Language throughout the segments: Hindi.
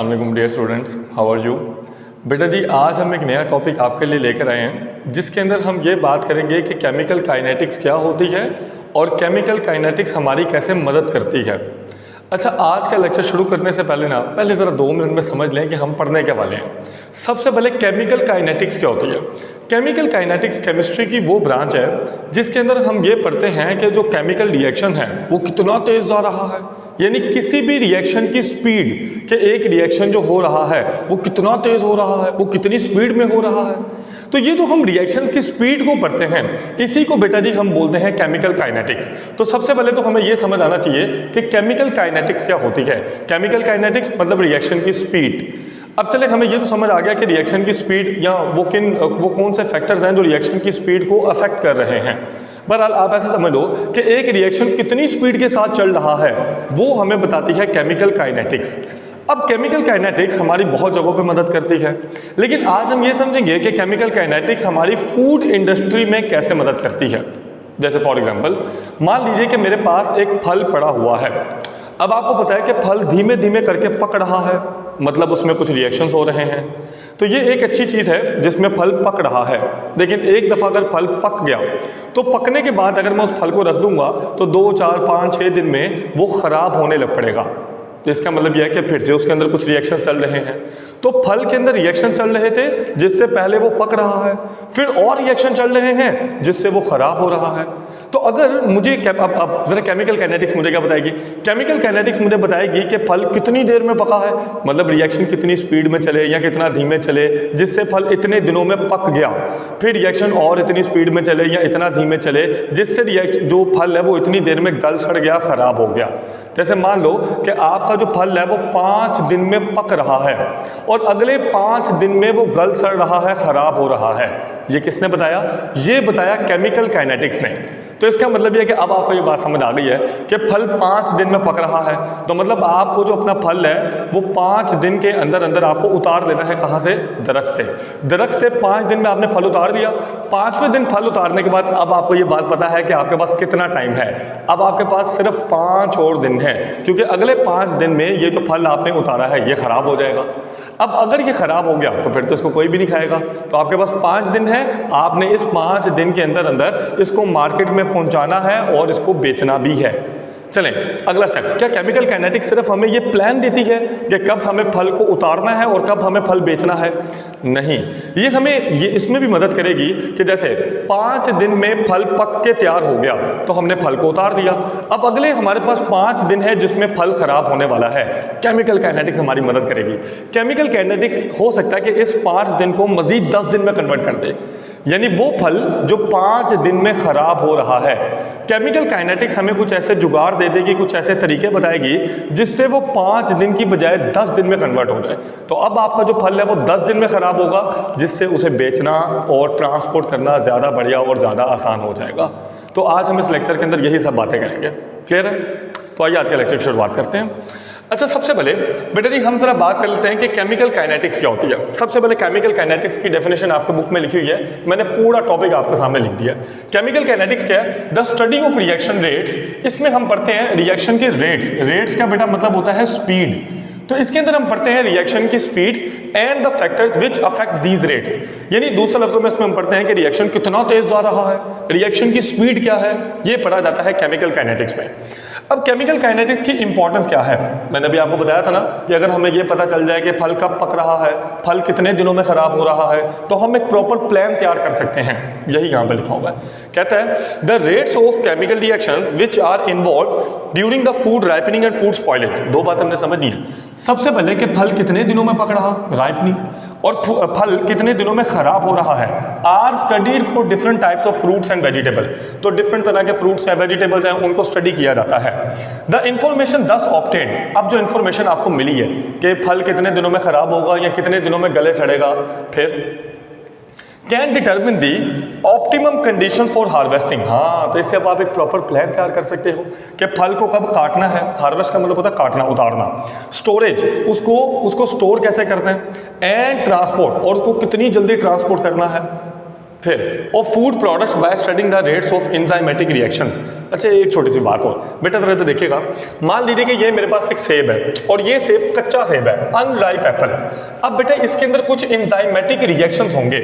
अस्सलाम dear students, how are you. बेटा जी, आज हम एक नया टॉपिक आपके लिए लेकर आए हैं जिसके अंदर हम ये बात करेंगे कि केमिकल काइनेटिक्स क्या होती है और केमिकल काइनेटिक्स हमारी कैसे मदद करती है। अच्छा, आज का लेक्चर शुरू करने से पहले ज़रा 2 मिनट में समझ लें कि हम पढ़ने के वाले हैं। सबसे पहले केमिकल काइनेटिक्स क्या होती है। केमिकल काइनेटिक्स केमिस्ट्री की वो ब्रांच है जिसके अंदर हम ये पढ़ते हैं कि जो केमिकल रिएक्शन है वो कितना तेज़ जा रहा है, यानी किसी भी रिएक्शन की स्पीड के एक रिएक्शन जो हो रहा है वो कितना तेज़ हो रहा है, वो कितनी स्पीड में हो रहा है। तो ये जो हम रिएक्शंस की स्पीड को पढ़ते हैं इसी को बेटा जी हम बोलते हैं केमिकल काइनेटिक्स। तो सबसे पहले तो हमें ये समझ आना चाहिए कि केमिकल काइनेटिक्स क्या होती है। केमिकल काइनेटिक्स मतलब रिएक्शन की स्पीड। अब चले, हमें ये तो समझ आ गया कि रिएक्शन की स्पीड या वो कौन से फैक्टर्स हैं जो रिएक्शन की स्पीड को अफेक्ट कर रहे हैं। बहरहाल आप ऐसे समझ लो कि एक रिएक्शन कितनी स्पीड के साथ चल रहा है वो हमें बताती है केमिकल काइनेटिक्स। अब केमिकल काइनेटिक्स हमारी बहुत जगहों पे मदद करती है, लेकिन आज हम ये समझेंगे कि केमिकल काइनेटिक्स हमारी फूड इंडस्ट्री में कैसे मदद करती है। जैसे फॉर एग्जांपल मान लीजिए कि मेरे पास एक फल पड़ा हुआ है। अब आपको पता है कि फल धीमे धीमे करके पक रहा है, मतलब उसमें कुछ रिएक्शंस हो रहे हैं। तो ये एक अच्छी चीज़ है जिसमें फल पक रहा है। लेकिन एक दफ़ा अगर फल पक गया तो पकने के बाद अगर मैं उस फल को रख दूंगा तो 2, 4, 5, 6 दिन में वो ख़राब होने लग पड़ेगा। तो इसका मतलब यह है कि फिर से उसके अंदर कुछ रिएक्शन चल रहे हैं। तो फल के अंदर रिएक्शन चल रहे थे जिससे पहले वो पक रहा है, फिर और रिएक्शन चल रहे हैं जिससे वो खराब हो रहा है। तो अगर मुझे अब जरा केमिकल काइनेटिक्स मुझे क्या बताएगी। केमिकल काइनेटिक्स मुझे बताएगी कि फल कितनी देर में पका है, मतलब रिएक्शन कितनी स्पीड में चले या कितना धीमे चले जिससे फल इतने दिनों में पक गया, फिर रिएक्शन और इतनी स्पीड में चले या इतना धीमे चले जिससे जो फल है वो इतनी देर में गल सड़ गया, खराब हो गया। जैसे मान लो कि आपका जो फल है वो 5 दिन में पक रहा है और अगले 5 दिन में वो गल सड़ रहा है, खराब हो रहा है। ये किसने बताया? ये बताया केमिकल काइनेटिक्स ने। तो इसका मतलब ये है कि अब आपको ये बात समझ आ गई है कि फल 5 दिन में पक रहा है, तो मतलब आपको जो अपना फल है वो 5 दिन के अंदर अंदर आपको उतार लेना है। कहाँ से? दरख्त से। दरख्त से 5 दिन में आपने फल उतार दिया। 5वें दिन फल उतारने के बाद अब आपको ये बात पता है कि आपके पास कितना टाइम है। अब आपके पास सिर्फ 5 और दिन है, क्योंकि अगले 5 दिन में ये जो फल आपने उतारा है ये खराब हो जाएगा। अब अगर ये खराब हो गया तो फिर तो इसको कोई भी नहीं खाएगा। तो आपके पास 5 दिन है, आपने इस 5 दिन के अंदर अंदर इसको मार्केट में पहुंचाना है और इसको बेचना भी है। चलें अगला स्टेप। क्या केमिकल काइनेटिक्स सिर्फ हमें ये प्लान देती है कि कब हमें फल को उतारना है और कब हमें फल बेचना है? नहीं, ये इसमें भी मदद करेगी कि जैसे 5 दिन में फल पक के तैयार हो गया तो हमने फल को उतार दिया। अब अगले हमारे पास 5 दिन है जिसमें फल खराब होने वाला है। केमिकल काइनेटिक्स हमारी मदद करेगी। केमिकल काइनेटिक्स हो सकता है कि इस 5 दिन को मजीद 10 दिन में कन्वर्ट कर दे, यानी वो फल जो 5 दिन में खराब हो रहा है। केमिकल काइनेटिक्स हमें कुछ ऐसे जुगाड़ दे देगी, कुछ ऐसे तरीके बताएगी जिससे वो 5 दिन की बजाय 10 दिन में कन्वर्ट हो जाए। तो अब आपका जो फल है वो 10 दिन में खराब होगा, जिससे उसे बेचना और ट्रांसपोर्ट करना ज़्यादा बढ़िया और ज़्यादा आसान हो जाएगा। तो आज हम इस लेक्चर के अंदर यही सब बातें करेंगे। क्लियर है? तो आइए आज के लेक्चर की शुरुआत करते हैं। अच्छा, सबसे पहले बेटा जी हम जरा बात कर लेते हैं कि केमिकल काइनेटिक्स क्या होती है। सबसे पहले केमिकल काइनेटिक्स की डेफिनेशन आपके बुक में लिखी हुई है, मैंने पूरा टॉपिक आपके सामने लिख दिया। केमिकल काइनेटिक्स क्या है? The study of reaction rates. इसमें हम पढ़ते हैं रिएक्शन के रेट्स। रेट्स का बेटा मतलब होता है स्पीड। तो इसके अंदर हम पढ़ते हैं रिएक्शन की speed and the factors which affect these rates, यानी दूसरे लफ्जों में इसमें हम पढ़ते हैं कि रिएक्शन कितना तेज जा रहा है, रिएक्शन की स्पीड क्या है, ये पढ़ा जाता है केमिकल काइनेटिक्स में। अब केमिकल काइनेटिक्स की इंपॉर्टेंस क्या है? मैंने अभी आपको बताया था ना कि अगर हमें ये पता चल जाए कि फल कब पक रहा है, फल कितने दिनों में खराब हो रहा है, तो हम एक प्रॉपर प्लान तैयार कर सकते हैं। यही यहाँ पे लिखा हुआ है। कहता है the rates of chemical reactions which are involve during the food ripening and food spoilage. 2 बात हमने समझनी है। सबसे पहले कि फल कितने दिनों में पक रहा, राइपनिंग, और फल कितने दिनों में खराब हो रहा है, are studied for different types of fruits and vegetable. तो डिफरेंट तरह के फ्रूट्स या वेजिटेबल्स हैं उनको स्टडी किया जाता है। द इंफॉर्मेशन दस ऑब्टेन्ड। अब जो इंफॉर्मेशन आपको मिली है कि फल कितने दिनों में खराब होगा या कितने दिनों में गले सड़ेगा, फिर can determine the optimum condition for harvesting. हाँ, तो इससे अब आप एक प्रॉपर प्लान तैयार कर सकते हो कि फल को कब काटना है। हार्वेस्ट का मतलब होता है काटना, उतारना। स्टोरेज, उसको स्टोर कैसे करते हैं, एंड ट्रांसपोर्ट, और उसको कितनी जल्दी ट्रांसपोर्ट करना है। फिर और food products by studying the rates of enzymatic reactions. अच्छा एक छोटी सी बात और बेटा जरा तो देखिएगा, मान लीजिए कि ये मेरे पास एक सेब है और ये सेब कच्चा सेब है, अनराइप एप्पल। अब बेटा इसके अंदर कुछ एंजाइमेटिक रिएक्शंस होंगे।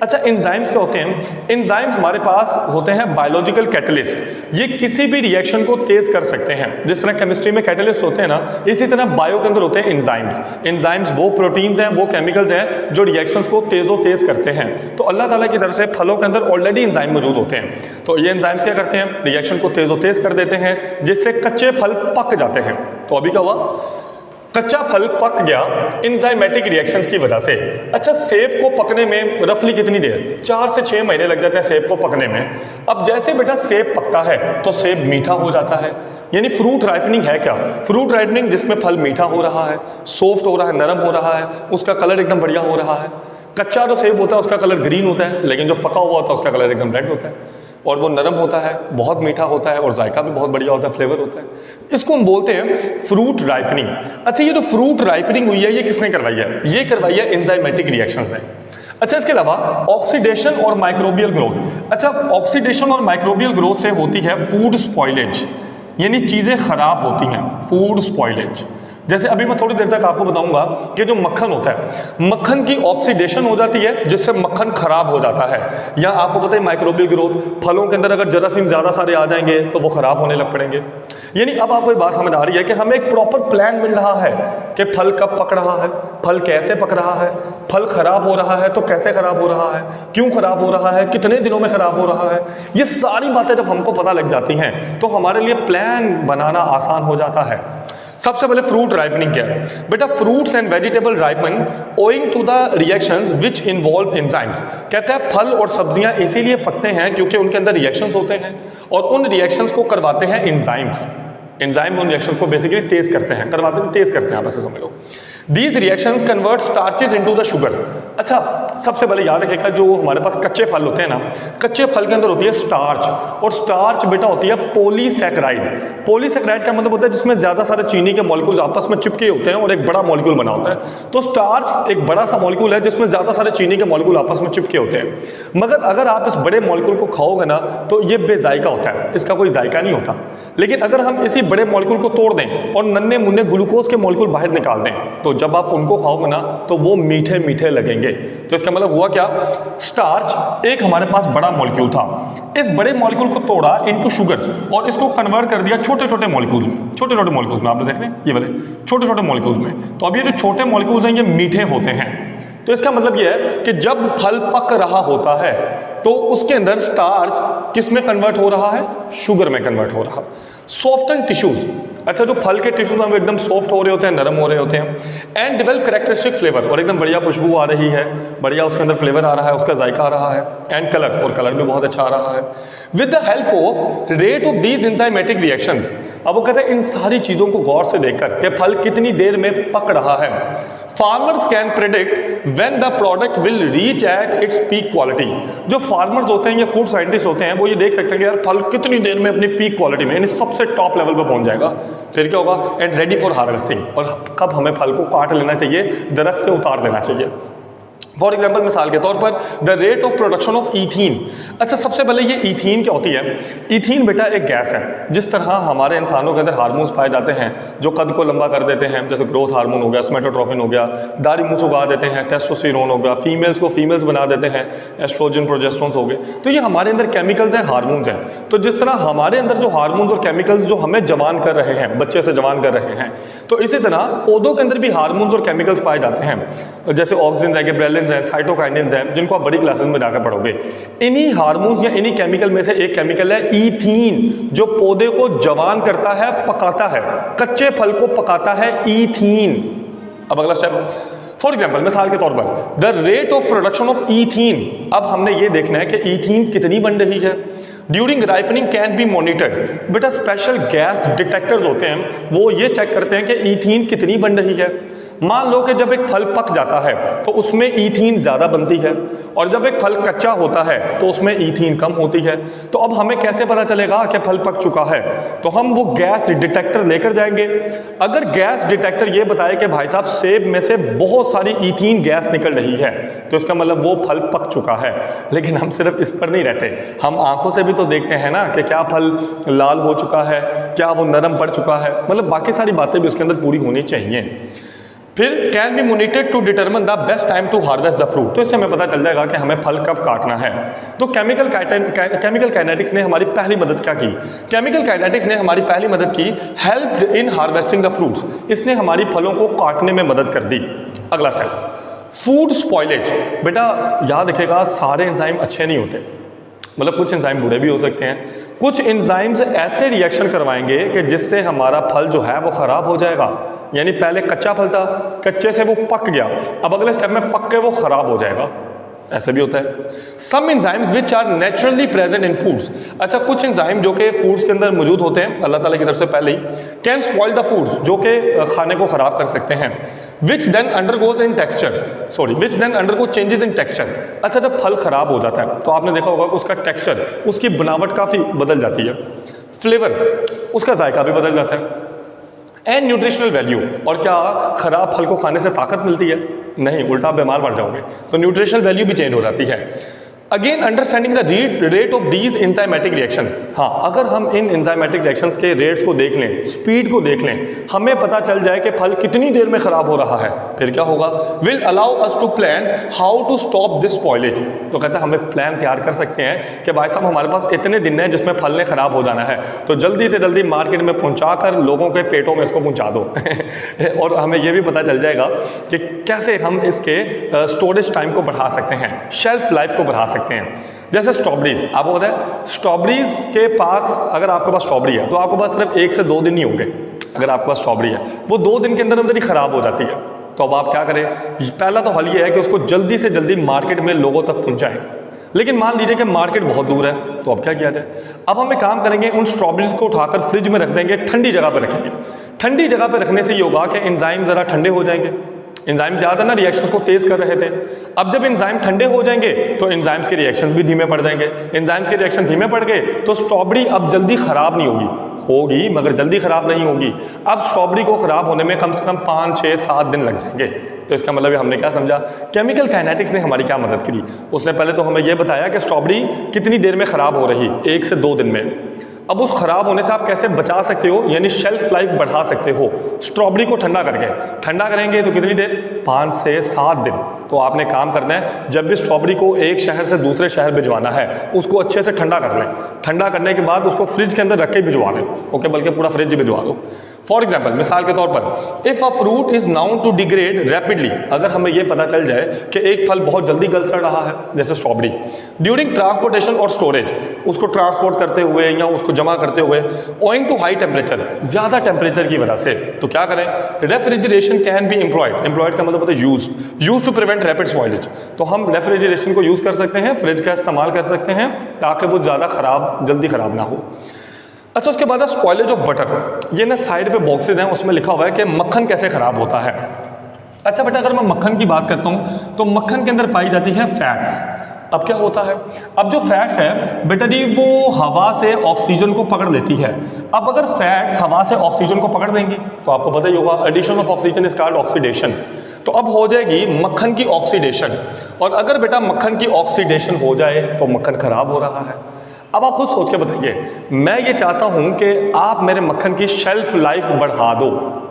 अच्छा एंजाइम्स क्या होते हैं? एंजाइम हमारे पास होते हैं बायोलॉजिकल कैटलिस्ट, ये किसी भी रिएक्शन को तेज कर सकते हैं। जिस तरह केमिस्ट्री में कैटलिस्ट होते हैं ना, इसी तरह बायो के अंदर होते हैं एंजाइम्स। एंजाइम्स वो प्रोटीन्स हैं, वो केमिकल्स हैं जो रिएक्शंस को तेज करते हैं। तो अल्लाह ताला की तरफ से फलों के अंदर ऑलरेडी एंजाइम मौजूद होते हैं। तो ये एंजाइम्स क्या करते हैं? रिएक्शन को तेज कर देते हैं, जिससे कच्चे फल पक जाते हैं। तो अभी क्या हुआ? कच्चा फल पक गया एंजाइमेटिक रिएक्शंस की वजह से। अच्छा सेब को पकने में रफली कितनी देर? 4 से 6 महीने लग जाते हैं सेब को पकने में। अब जैसे बेटा सेब पकता है तो सेब मीठा हो जाता है, यानी फ्रूट राइपनिंग है क्या? फ्रूट राइपनिंग जिसमें फल मीठा हो रहा है, सॉफ्ट हो रहा है, नरम हो रहा है, उसका कलर एकदम बढ़िया हो रहा है। कच्चा जो सेब होता है उसका कलर ग्रीन होता है, लेकिन जो पका हुआ होता है उसका कलर एकदम रेड होता है, और वो नरम होता है, बहुत मीठा होता है और जायका भी बहुत बढ़िया होता है, फ्लेवर होता है। इसको हम बोलते हैं फ्रूट राइपनिंग। अच्छा ये जो फ्रूट राइपनिंग हुई है ये किसने करवाई है? ये करवाई है एंजाइमेटिक रिएक्शंस ने। अच्छा इसके अलावा ऑक्सीडेशन और माइक्रोबियल ग्रोथ। अच्छा ऑक्सीडेशन और माइक्रोबियल ग्रोथ से होती है फूड स्पॉइलेज, यानी चीज़ें खराब होती हैं, फूड स्पॉइलेज। जैसे अभी मैं थोड़ी देर तक आपको बताऊंगा कि जो मक्खन होता है, मक्खन की ऑक्सीडेशन हो जाती है जिससे मक्खन खराब हो जाता है। या आपको पता है माइक्रोबियल ग्रोथ, फलों के अंदर अगर जरासीम ज़्यादा सारे आ जाएंगे तो वो खराब होने लग पड़ेंगे। यानी अब आपको ये बात समझ आ रही है कि हमें एक प्रॉपर प्लान मिल रहा है कि फल कब पक रहा है, फल कैसे पक रहा है, फल खराब हो रहा है तो कैसे खराब हो रहा है, क्यों खराब हो रहा है, कितने दिनों में खराब हो रहा है। ये सारी बातें जब हमको पता लग जाती हैं तो हमारे लिए प्लान बनाना आसान हो जाता है। सबसे पहले फ्रूट राइपनिंग क्या है? बेटा fruits and vegetable ripen owing to the reactions which involve enzymes. कहता है फल और सब्जियां इसीलिए पकते हैं क्योंकि उनके अंदर रिएक्शंस होते हैं और उन रिएक्शंस को करवाते हैं एंजाइम्स। एंजाइम उन रिएक्शन को बेसिकली तेज करते हैं, करवाते हैं, तेज करते हैं, आप ऐसे समझ लो। These reactions convert starches into the sugar। अच्छा सबसे पहले याद रखिएगा जो हमारे पास कच्चे फल होते हैं ना, कच्चे फल के अंदर होती है स्टार्च, और स्टार्च बेटा होती है पॉलीसैकेराइड। पॉलीसैकेराइड का मतलब होता है जिसमें ज़्यादा सारे चीनी के मॉलिक्यूल्स आपस में चिपके होते हैं और एक बड़ा मॉलिक्यूल बना होता है। तो स्टार्च एक बड़ा सा मॉलिक्यूल है जिसमें ज़्यादा सारे चीनी के मॉलिक्यूल आपस में चिपके होते हैं। मगर अगर आप इस बड़े मॉलिक्यूल को खाओगे ना तो ये बेजायका होता है, इसका कोई जायका नहीं होता। लेकिन अगर हम इसी बड़े मॉलिक्यूल को तोड़ दें और नन्हे मुन्ने ग्लूकोज के मॉलिक्यूल बाहर निकाल दें तो जब आप उनको खाओगे ना तो वो मीठे मीठे लगेंगे। तो इसका मतलब हुआ क्या? स्टार्च एक हमारे पास बड़ा मॉलिक्यूल था, इस बड़े मॉलिक्यूल को तोड़ा इनटू शुगर्स और इसको कन्वर्ट कर दिया छोटे छोटे मॉलिक्यूल्स में। छोटे छोटे मॉलिक्यूल्स में आपने देख रहे हैं ये वाले छोटे छोटे मॉलिक्यूल्स में। तो अब ये जो छोटे मॉलिक्यूल्स हैं ये मीठे होते हैं। तो इसका मतलब ये है कि जब फल पक रहा होता है तो उसके अंदर स्टार्च किस में कन्वर्ट हो रहा है? शुगर में कन्वर्ट हो रहा है। सॉफ्टन टिश्यूज, अच्छा जो फल के टिश्यूज हैं वो एकदम सॉफ्ट हो रहे होते हैं, नरम हो रहे होते हैं। एंड डेवलप कैरेक्टरिस्टिक फ्लेवर, और एकदम बढ़िया खुशबू आ रही है, बढ़िया उसके अंदर फ्लेवर आ रहा है, उसका जायका आ रहा है। एंड कलर, और कलर भी बहुत अच्छा आ रहा है। With the help of rate of these enzymatic reactions. अब वो कहते हैं इन सारी चीज़ों को गौर से देखकर कि फल कितनी देर में पक रहा है, farmers can predict when the product will reach at its peak quality. जो फार्मर्स होते हैं या फूड साइंटिस्ट होते हैं वो ये देख सकते हैं कि यार फल कितनी देर में अपनी पीक क्वालिटी में यानी सबसे टॉप लेवल पे पहुंच जाएगा। फिर क्या होगा? एंड रेडी फॉर हार्वेस्टिंग, और कब हमें फल को काट लेना चाहिए, दरख्त से उतार देना चाहिए। फॉर एग्जाम्पल मिसाल के तौर पर the rate of production of ethene. अच्छा सबसे पहले ये ईथीन क्या होती है? ईथीन बेटा एक गैस है। जिस तरह हमारे इंसानों के अंदर हार्मोन्स पाए जाते हैं जो कद को लंबा कर देते हैं, जैसे ग्रोथ हार्मोन हो गया, सोमेटोट्रोफिन हो गया, दाढ़ी मूंछ उगा देते हैं, टेस्टोस्टेरोन हो गया, फीमेल्स को फीमेल्स बना देते हैं, एस्ट्रोजन प्रोजेस्टेरोन हो गए। तो ये हमारे अंदर केमिकल्स हैं, हार्मोन्स हैं। तो जिस तरह हमारे अंदर जो हार्मोन्स और केमिकल्स जो हमें जवान कर रहे हैं, बच्चे से जवान कर रहे हैं, तो इसी तरह पौधों के अंदर भी हार्मोन्स और केमिकल्स पाए जाते हैं, जैसे ऑक्सिन है, गिबरेलिन है, साइटोकाइनिन हैं, जिनको आप बड़ी क्लासेस में जाकर पढ़ोगे। इन्हीं हार्मोन्स या इन्हीं केमिकल में से एक केमिकल है ईथीन, जो पौधे को जवान करता है, पकाता है, कच्चे फल को पकाता है, ईथीन। अब अगला स्टेप, फॉर एग्जाम्पल मिसाल के तौर पर the rate of production of ethene. अब हमने ये देखना है कि ईथीन कितनी बन रही है। During ripening can be monitored. बेटा स्पेशल गैस डिटेक्टर्स होते हैं, वो ये चेक करते हैं कि ईथीन कितनी बन रही है। मान लो कि जब एक फल पक जाता है तो उसमें ईथीन ज़्यादा बनती है, और जब एक फल कच्चा होता है तो उसमें ईथीन कम होती है। तो अब हमें कैसे पता चलेगा कि फल पक चुका है? तो हम वो गैस डिटेक्टर लेकर जाएंगे। अगर गैस डिटेक्टर ये बताए कि भाई साहब सेब में से बहुत सारी ईथीन गैस निकल रही है, तो इसका मतलब वो फल पक चुका है। लेकिन हम सिर्फ इस पर नहीं रहते, हम आंखों से भी तो देखते हैं ना कि क्या फल लाल हो चुका है, क्या वो नरम पड़ चुका है, मतलब बाकी सारी बातें भी उसके अंदर पूरी होनी चाहिए। फिर can be monitored to determine the best time to harvest the fruit. तो इससे हमें पता चल जाएगा कि हमें फल कब काटना है। तो केमिकल काइनेटिक्स ने हमारी पहली मदद क्या की? केमिकल काइनेटिक्स ने हमारी पहली मदद की, helped in harvesting the fruits. इसने हमारी फलों को काटने में मदद कर दी। अगला स्टेप, फूड स्पॉइलेज। बेटा याद रखिएगा, सारे एंजाइम अच्छे नहीं होते, मतलब कुछ एंजाइम बुरे भी हो सकते हैं। कुछ एंजाइम्स ऐसे रिएक्शन करवाएंगे कि जिससे हमारा फल जो है वो खराब हो जाएगा। यानी पहले कच्चा फल था, कच्चे से वो पक गया, अब अगले स्टेप में पक के वो खराब हो जाएगा, ऐसे भी होता है। Some enzymes which are naturally present in foods. अच्छा, कुछ एंजाइम जो कि फूड्स के अंदर मौजूद होते हैं अल्लाह ताला की तरफ से पहले ही, कैन स्पॉइल द फूड्स, जो कि खाने को खराब कर सकते हैं। Which then undergoes in texture, which then undergo changes in texture. अच्छा, जब फल खराब हो जाता है तो आपने देखा होगा कि उसका टेक्सचर, उसकी बनावट काफ़ी बदल जाती है, फ्लेवर, उसका जायका भी बदल जाता है, एंड न्यूट्रिशनल वैल्यू। और क्या खराब फल को खाने से ताकत मिलती है? नहीं, उल्टा बीमार पड़ जाओगे। तो न्यूट्रिशनल वैल्यू भी चेंज हो जाती है। Again understanding the rate of these enzymatic reaction. हाँ, अगर हम इन एंजाइमेटिक रिएक्शंस के रेट्स को देख लें, स्पीड को देख लें, हमें पता चल जाए कि फल कितनी देर में खराब हो रहा है, फिर क्या होगा? Will allow us to plan how to stop this spoilage. तो कहता है हमें प्लान तैयार कर सकते हैं कि भाई साहब हमारे पास इतने दिन है जिसमें फल ने खराब हो जाना है, तो जल्दी से जल्दी मार्केट में पहुंचा कर लोगों के पेटों में इसको पहुंचा दो। और हमें यह भी पता चल जाएगा कि कैसे हम इसके स्टोरेज टाइम को बढ़ा सकते हैं, शेल्फ लाइफ को बढ़ा सकते हैं। जैसे स्ट्रॉबेरीज, आपको पता है स्ट्रॉबेरीज के पास, अगर आपके पास स्ट्रॉबेरी है तो आपके पास सिर्फ 1 से 2 दिन ही होंगे। अगर आपके पास स्ट्रॉबेरी है, वो 2 दिन के अंदर अंदर ही खराब हो जाती है। तो अब आप क्या करें? पहला तो हल ये है कि उसको जल्दी से जल्दी मार्केट में लोगों तक पहुंचाएं। लेकिन मान लीजिए कि मार्केट बहुत दूर है, तो अब क्या किया जाए? अब हम एक काम करेंगे, उन स्ट्रॉबेरीज को उठाकर फ्रिज में रख देंगे, ठंडी जगह पर रखेंगे। ठंडी जगह पर रखने से ये होगा कि एंजाइम ज़रा ठंडे हो जाएंगे। एंजाइम ज़्यादा ना रिएक्शंस को तेज़ कर रहे थे, अब जब एंजाइम ठंडे हो जाएंगे तो एंजाइम्स के रिएक्शंस भी धीमे पड़ जाएंगे। एंजाइम्स के रिएक्शन धीमे पड़ गए तो स्ट्रॉबेरी अब जल्दी ख़राब नहीं होगी मगर जल्दी ख़राब नहीं होगी। अब स्ट्रॉबेरी को ख़राब होने में कम से कम 5, 6, 7 दिन लग जाएंगे। तो इसका मतलब हमने क्या समझा? केमिकल काइनेटिक्स ने हमारी क्या मदद करी? उसने पहले तो हमें यह बताया कि स्ट्रॉबेरी कितनी देर में ख़राब हो रही, 1 से 2 दिन में। अब उस खराब होने से आप कैसे बचा सकते हो, यानी शेल्फ लाइफ बढ़ा सकते हो? स्ट्रॉबेरी को ठंडा करके, ठंडा करेंगे तो कितनी देर? 5 से 7 दिन। तो आपने काम करना है, जब भी स्ट्रॉबेरी को एक शहर से दूसरे शहर भिजवाना है, उसको अच्छे से ठंडा कर लें। ठंडा करने के बाद उसको फ्रिज के अंदर रख के भिजवा लें, ओके, बल्कि पूरा फ्रिज भिजवा दो। फॉर एग्जाम्पल, मिसाल के तौर पर, if a fruit is known to degrade rapidly, अगर हमें यह पता चल जाए कि एक फल बहुत जल्दी गल सड़ रहा है, जैसे स्ट्रॉबेरी, ड्यूरिंग ट्रांसपोर्टेशन और स्टोरेज, उसको ट्रांसपोर्ट करते हुए या उसको जमा करते हुए, ओइंग टू हाई टेम्परेचर, ज़्यादा टेम्परेचर की वजह से, तो क्या करें? रेफ्रिजरेशन कैन बी एम्प्लॉयड का मतलब होता है use to prevent rapid spoilage. तो हम रेफ्रिजरेशन को यूज़ कर सकते हैं, फ्रिज का इस्तेमाल कर सकते हैं ताकि वो ज़्यादा जल्दी ख़राब ना हो। अच्छा, उसके बाद है स्पॉइलेज ऑफ बटर। ये ना साइड पे बॉक्सेज हैं, उसमें लिखा हुआ है कि मक्खन कैसे ख़राब होता है। अच्छा बेटा, अगर मैं मक्खन की बात करता हूँ तो मक्खन के अंदर पाई जाती है फैट्स। अब क्या होता है? अब जो फैट्स है बेटा जी, वो हवा से ऑक्सीजन को पकड़ लेती है। अब अगर फैट्स हवा से ऑक्सीजन को पकड़ देंगी तो आपको पता ही होगा, addition of oxygen is called oxidation. तो अब हो जाएगी मक्खन की ऑक्सीडेशन, और अगर बेटा मक्खन की ऑक्सीडेशन हो जाए तो मक्खन खराब हो रहा है। अब आप खुद सोच के बताइए, मैं ये चाहता हूं कि आप मेरे मक्खन की शेल्फ लाइफ बढ़ा दो,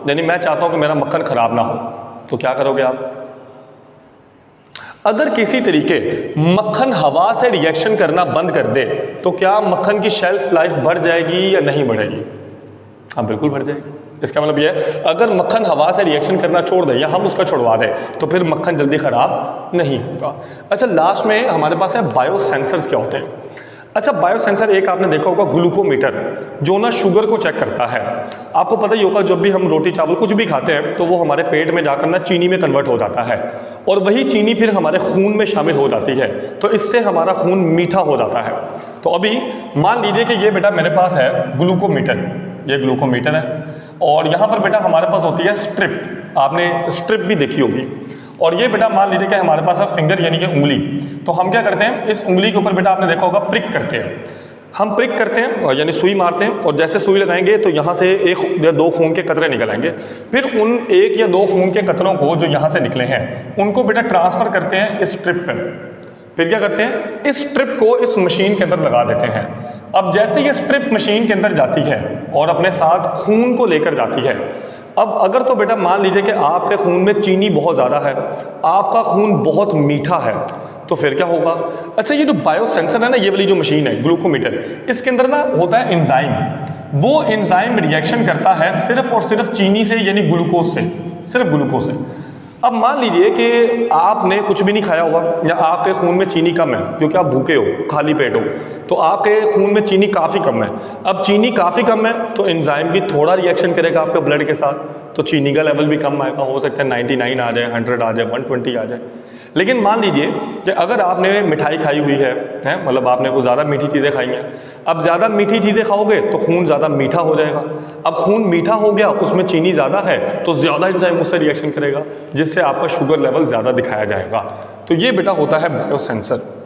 यानी मैं चाहता हूं कि मेरा मक्खन खराब ना हो, तो क्या करोगे आप? अगर किसी तरीके मक्खन हवा से रिएक्शन करना बंद कर दे तो क्या मक्खन की शेल्फ लाइफ बढ़ जाएगी या नहीं बढ़ेगी? हाँ, बिल्कुल बढ़ जाएगी। इसका मतलब यह है, अगर मक्खन हवा से रिएक्शन करना छोड़ दे या हम उसका छुड़वा दें तो फिर मक्खन जल्दी खराब नहीं होगा। अच्छा, लास्ट में हमारे पास है बायो सेंसर्स क्या होते हैं। अच्छा, बायोसेंसर एक आपने देखा होगा ग्लूकोमीटर, जो ना शुगर को चेक करता है। आपको पता ही होगा जब भी हम रोटी चावल कुछ भी खाते हैं तो वो हमारे पेट में जाकर ना चीनी में कन्वर्ट हो जाता है और वही चीनी फिर हमारे खून में शामिल हो जाती है, तो इससे हमारा खून मीठा हो जाता है। तो अभी मान लीजिए कि ये बेटा मेरे पास है ग्लूकोमीटर, ये ग्लूकोमीटर है और यहाँ पर बेटा हमारे पास होती है स्ट्रिप, आपने स्ट्रिप भी देखी होगी। और ये बेटा मान लीजिए कि हमारे पास है फिंगर यानी कि उंगली, तो हम क्या करते हैं, इस उंगली के ऊपर बेटा आपने देखा होगा प्रिक करते हैं, हम प्रिक करते हैं यानी सुई मारते हैं और जैसे सुई लगाएंगे तो यहाँ से 1 या 2 खून के कतरे निकल आएंगे। फिर उन 1 या 2 खून के कतरों को जो यहाँ से निकले हैं उनको बेटा ट्रांसफ़र करते हैं इस स्ट्रिप पर। फिर क्या करते हैं, इस स्ट्रिप को इस मशीन के अंदर लगा देते हैं। अब जैसे ये स्ट्रिप मशीन के अंदर जाती है और अपने साथ खून को लेकर जाती है, अब अगर तो बेटा मान लीजिए कि आपके खून में चीनी बहुत ज़्यादा है, आपका खून बहुत मीठा है, तो फिर क्या होगा। अच्छा, ये जो बायोसेंसर है ना, ये वाली जो मशीन है ग्लूकोमीटर, इसके अंदर ना होता है एंजाइम, वो एंजाइम रिएक्शन करता है सिर्फ और सिर्फ चीनी से यानी ग्लूकोज से, सिर्फ ग्लूकोज से। अब मान लीजिए कि आपने कुछ भी नहीं खाया होगा या आपके खून में चीनी कम है क्योंकि आप भूखे हो, खाली पेट हो, तो आपके खून में चीनी काफ़ी कम है। अब चीनी काफ़ी कम है तो एंजाइम भी थोड़ा रिएक्शन करेगा आपके ब्लड के साथ, तो चीनी का लेवल भी कम आएगा, हो सकता है 99 आ जाए, 100 आ जाए, 120 आ जाए। लेकिन मान लीजिए कि अगर आपने मिठाई खाई हुई है मतलब आपने कुछ ज़्यादा मीठी चीज़ें खाई हैं, अब ज़्यादा मीठी चीज़ें खाओगे तो खून ज़्यादा मीठा हो जाएगा। अब खून मीठा हो गया, उसमें चीनी ज़्यादा है तो ज़्यादा एंजाइम उससे रिएक्शन करेगा जिससे आपका शुगर लेवल ज़्यादा दिखाया जाएगा। तो ये बेटा होता है बायोसेंसर।